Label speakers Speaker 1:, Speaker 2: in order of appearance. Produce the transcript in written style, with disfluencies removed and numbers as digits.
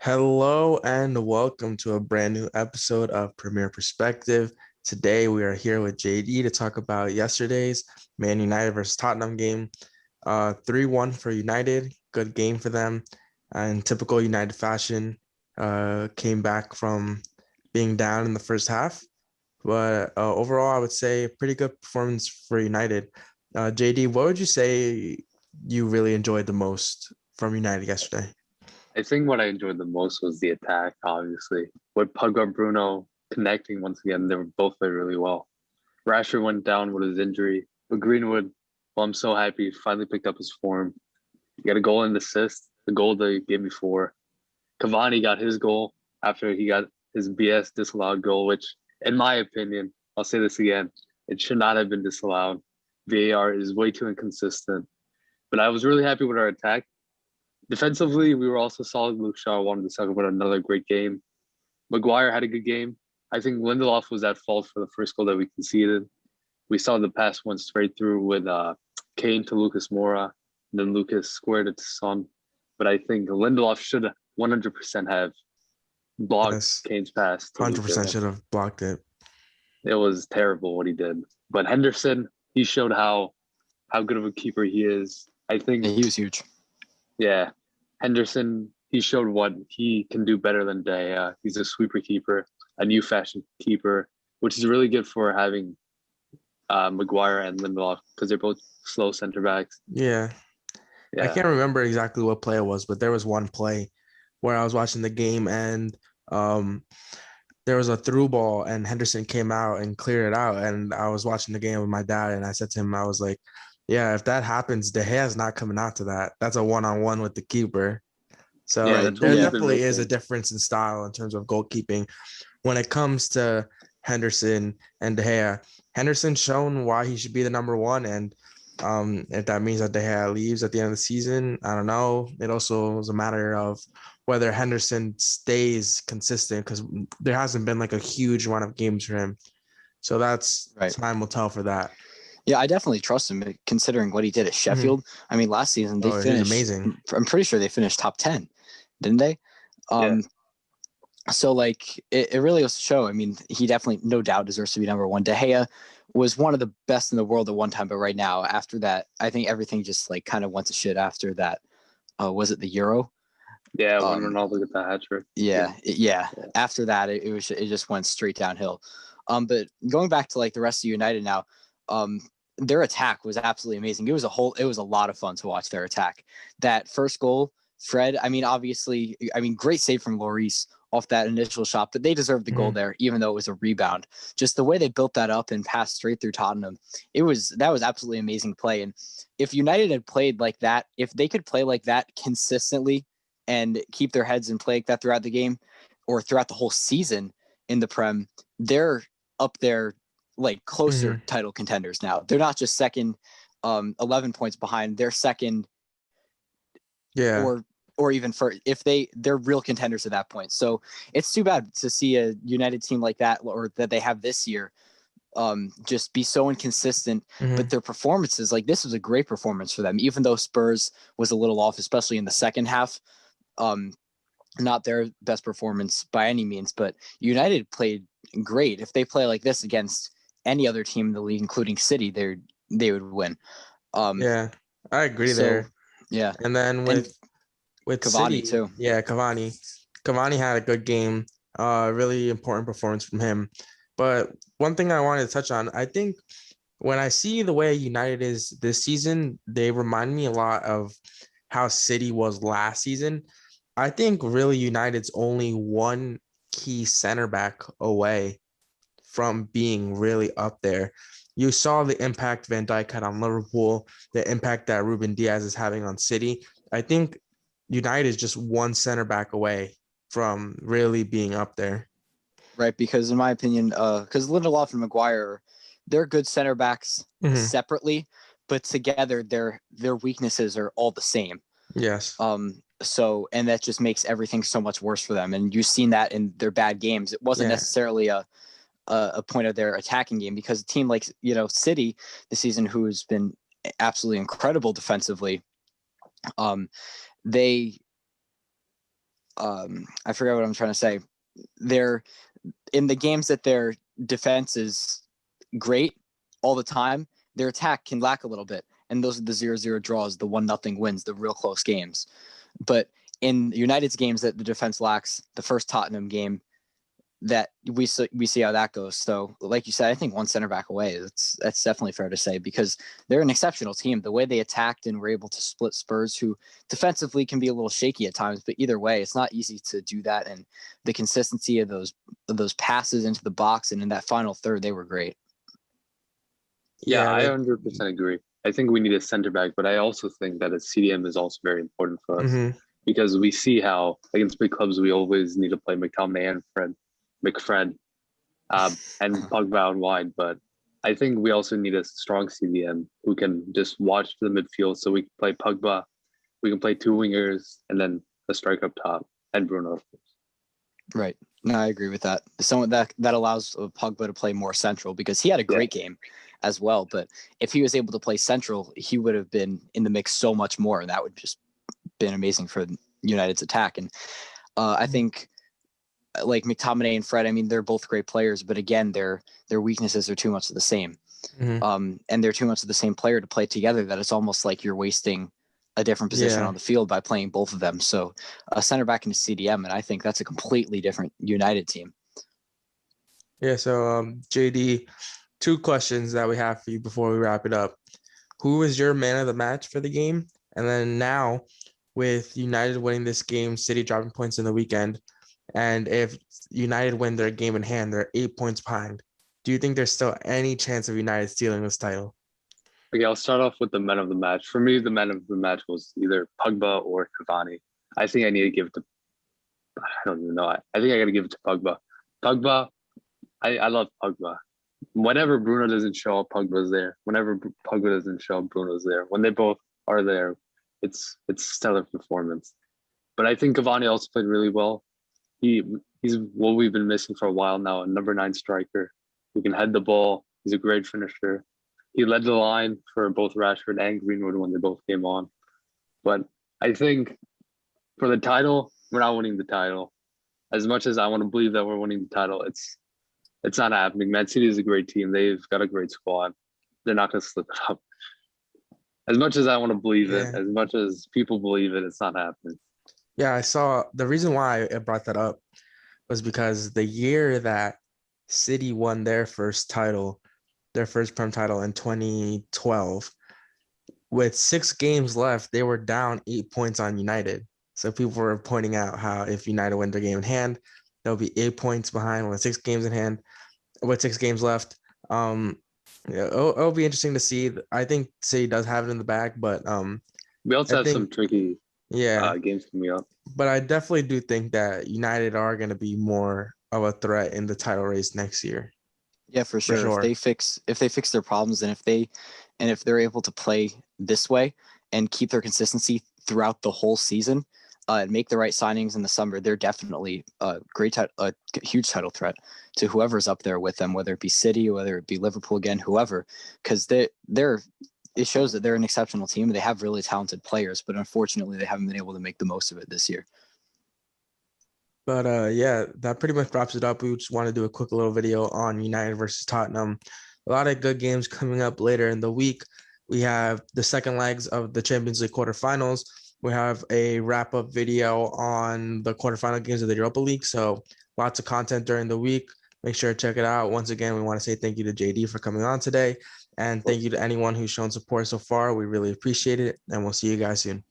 Speaker 1: Hello and welcome to a brand new episode of Premier Perspective. Today we are here with JD to talk about yesterday's Man United versus Tottenham game. 3-1 for United, good game for them. In typical United fashion, came back from being down in the first half. But overall, I would say a pretty good performance for United. JD, what would you say you really enjoyed the most from United yesterday?
Speaker 2: I think what I enjoyed the most was the attack, obviously. With Pogba Bruno connecting once again, they were both played really well. Rashford went down with his injury, but Greenwood, well, I'm so happy he finally picked up his form. He got a goal and assist, the goal the game before. Cavani got his goal after he got his BS disallowed goal, which, in my opinion, I'll say this again, it should not have been disallowed. VAR is way too inconsistent. But I was really happy with our attack. Defensively, we were also solid. Luke Shaw wanted to talk about another great game. Maguire had a good game. I think Lindelof was at fault for the first goal that we conceded. We saw the pass went straight through with Kane to Lucas Moura, and then Lucas squared it to Son. But I think Lindelof should 100% have blocked
Speaker 1: Yes,
Speaker 2: Kane's pass to
Speaker 1: 100%
Speaker 2: Lucas.
Speaker 1: should have blocked it.
Speaker 2: It was terrible what he did. But Henderson, he showed how good of a keeper he is. I think,
Speaker 3: Yeah, he was huge.
Speaker 2: yeah, Henderson, he showed what he can do better than De Gea. He's a sweeper keeper, a new fashion keeper, which is really good for having Maguire and Lindelof because they're both slow center backs.
Speaker 1: Yeah. I
Speaker 2: Yeah,
Speaker 1: can't remember exactly what play it was, but there was one play where I was watching the game and um there was a through ball and Henderson came out and cleared it out. And I was watching the game with my dad and I said to him, I was like, yeah, if that happens, De Gea's not coming out to that. That's a one-on-one with the keeper.
Speaker 2: yeah,
Speaker 1: So
Speaker 2: that's what
Speaker 1: there
Speaker 2: we've
Speaker 3: Yeah.
Speaker 2: been
Speaker 1: definitely is a
Speaker 2: missing.
Speaker 1: difference in style in terms of goalkeeping. When it comes to Henderson and De Gea, Henderson's shown why he should be the number one. And if that means that De Gea leaves at the end of the season, I don't know. It also is a matter of whether Henderson stays consistent because there hasn't been like a huge run of games for him. So that's
Speaker 3: Right.
Speaker 1: time will tell for that.
Speaker 3: Yeah, I definitely trust him considering what he did at
Speaker 1: Mhm.
Speaker 3: Sheffield. I mean, last season they
Speaker 1: Oh, he's
Speaker 3: finished.
Speaker 1: amazing.
Speaker 3: I'm pretty sure they finished top 10, didn't they?
Speaker 2: Yeah,
Speaker 3: So like it really goes to show. I mean, he definitely, no doubt, deserves to be number one. De Gea was one of the best in the world at one time, but right now, after that, I think everything just like kind of went to shit after that. Was it the Euro?
Speaker 2: yeah. When
Speaker 3: Um,
Speaker 2: Ronaldo got the hat trick.
Speaker 3: yeah.
Speaker 2: Yeah.
Speaker 3: After that, it just went straight downhill. But going back to like the rest of United now, um, their attack was absolutely amazing. It was a lot of fun to watch their attack. That first goal, Fred. I mean, obviously, great save from Lloris off that initial shot, but they deserved the goal
Speaker 1: Mhm.
Speaker 3: there, even though it was a rebound. Just the way they built that up and passed straight through Tottenham, that was absolutely amazing play. And if United had played like that, if they could play like that consistently and keep their heads and play like that throughout the game or throughout the whole season in the Prem, they're up there like closer
Speaker 1: Mhm.
Speaker 3: title contenders now. They're not just second, 11 points behind. They're second
Speaker 1: Yeah.
Speaker 3: or even for if they're real contenders at that point. So it's too bad to see a United team like that or that they have this year just be so inconsistent. But
Speaker 1: Mhm.
Speaker 3: their performances, like this was a great performance for them, even though Spurs was a little off, especially in the second half. Um, Not their best performance by any means, but United played great. If they play like this against any other team in the league, including City, they would win. Um,
Speaker 1: Yeah. I agree
Speaker 3: so
Speaker 1: there.
Speaker 3: yeah,
Speaker 1: And then
Speaker 3: and
Speaker 1: with
Speaker 3: Cavani
Speaker 1: City,
Speaker 3: too.
Speaker 1: yeah, Cavani. Cavani had a good game. Really important performance from him. But one thing I wanted to touch on, I think when I see the way United is this season, they remind me a lot of how City was last season. I think really United's only one key center back away from being really up there. You saw the impact Van Dijk had on Liverpool, the impact that Ruben Diaz is having on City. I think United is just one center back away from really being up there.
Speaker 3: Right, because in my opinion, because Lindelof and Maguire, they're good center backs
Speaker 1: Mhm.
Speaker 3: separately, but together their weaknesses are all the same.
Speaker 1: Yes.
Speaker 3: So and that just makes everything so much worse for them. And you've seen that in their bad games. It wasn't
Speaker 1: Yeah.
Speaker 3: necessarily a point of their attacking game because a team like City this season, who's been absolutely incredible defensively, um, they I forget what I'm trying to say. They're in the games that their defense is great all the time, their attack can lack a little bit. And those are the 0-0 draws, the 1-0 wins, the real close games. But in United's games that the defense lacks, the first Tottenham game, that we see how that goes. So, like you said, I think one center back away. That's definitely fair to say, because they're an exceptional team. The way they attacked and were able to split Spurs, who defensively can be a little shaky at times, but either way, it's not easy to do that. And the consistency of those passes into the box and in that final third, they were great.
Speaker 2: Yeah, I 100% agree. I think we need a center back, but I also think that a CDM is also very important for us because we see how against big clubs we always need to play McTominay and McFred, and Pogba out wide. But I think we also need a strong CDM who can just watch the midfield, so we can play Pogba, we can play two wingers, and then a striker up top, and Bruno, of course.
Speaker 3: Right. No, I agree with that. Someone that allows Pogba to play more central, because he had a great game as well. But if he was able to play central, he would have been in the mix so much more, and that would just been amazing for United's attack. And I think like McTominay and Fred, I mean, they're both great players, but again, their weaknesses are too much of the same. And they're too much of the same player to play together, that it's almost like you're wasting a different position on the field by playing both of them. So a center back and a CDM, and I think that's a completely different United team.
Speaker 1: Yeah. So JD, two questions that we have for you before we wrap it up. Who was your man of the match for the game? And then now, with United winning this game, City dropping points in the weekend, and if United win their game in hand, they're 8 points behind. Do you think there's still any chance of United stealing this title?
Speaker 2: Okay, I'll start off with the man of the match. For me, the man of the match was either Pogba or Cavani. I think I need to give it to – I don't even know. I think I got to give it to Pogba. Pogba, I love Pogba. Whenever Bruno doesn't show up, Pogba's there. Whenever Pogba doesn't show up, Bruno's there. When they both are there, it's stellar performance. But I think Cavani also played really well. He's what we've been missing for a while now, a number 9 striker who can head the ball. He's a great finisher. He led the line for both Rashford and Greenwood when they both came on. But I think for the title, we're not winning the title. As much as I want to believe that we're winning the title, it's not happening. Man City is a great team. They've got a great squad. They're not going to slip it up. As much as I want to believe it, as much as people believe it, it's not happening.
Speaker 1: Yeah, I saw the reason why I brought that up was because the year that City won their first title, their first Prem title in 2012, with 6 games left, they were down 8 points on United. So people were pointing out how if United win their game in hand, they'll be 8 points behind with 6 games in hand, with 6 games left. It'll be interesting to see. I think City does have it in the bag, but
Speaker 2: we also have some tricky games coming up.
Speaker 1: But I definitely do think that United are going to be more of a threat in the title race next year.
Speaker 3: Yeah, for sure. If they fix their problems, and if they're able to play this way and keep their consistency throughout the whole season, and make the right signings in the summer, they're definitely a huge title threat to whoever's up there with them, whether it be City, whether it be Liverpool again, whoever, because it shows that they're an exceptional team. They have really talented players, but unfortunately they haven't been able to make the most of it this year.
Speaker 1: But that pretty much wraps it up. We just want to do a quick little video on United versus Tottenham. A lot of good games coming up later in the week. We have the second legs of the Champions League quarterfinals. We have a wrap-up video on the quarterfinal games of the Europa League. So lots of content during the week. Make sure to check it out. Once again, we want to say thank you to JD for coming on today. And thank you to anyone who's shown support so far. We really appreciate it. And we'll see you guys soon.